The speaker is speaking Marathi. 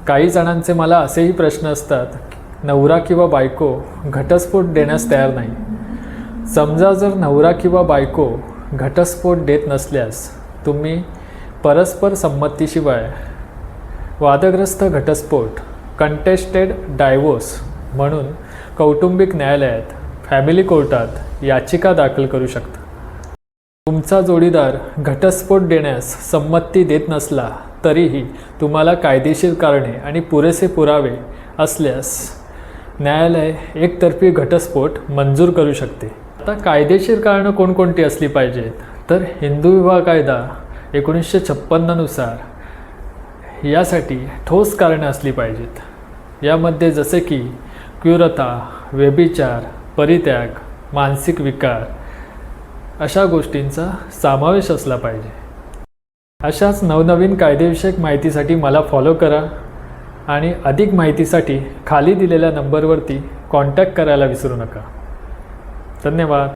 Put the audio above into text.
काही जणांचे मला असेही प्रश्न असतात, नवरा किंवा बायको घटस्फोट देण्यास तयार नाही। समजा जर नवरा किंवा बायको घटस्फोट देत नसल्यास तुम्ही परस्पर संमतीशिवाय वादग्रस्त घटस्फोट कंटेस्टेड डायव्होर्स म्हणून कौटुंबिक न्यायालयात फॅमिली कोर्टात याचिका दाखल करू शकता। तुमचा जोडीदार घटस्फोट देण्यास संमती देत नसला तरीही तुम्हाला कायदेशीर कारणे आणि पुरेसे पुरावे असल्यास न्यायालय एकतर्फी घटस्फोट मंजूर करू शकते। आता कायदेशीर कारणं कोणकोणती असली पाहिजेत तर हिंदू विवाह कायदा 1956 नुसार यासाठी ठोस कारणे असली पाहिजेत। यामध्ये जसे की क्रूरता, व्यभिचार, परित्याग, मानसिक विकार अशा गोष्टींचा समावेश असला पाहिजे। अशाच नवनवीन कायदेविषयक माहितीसाठी मला फॉलो करा आणि अधिक माहितीसाठी खाली दिलेल्या नंबरवरती कॉन्टॅक्ट करायला विसरू नका। धन्यवाद।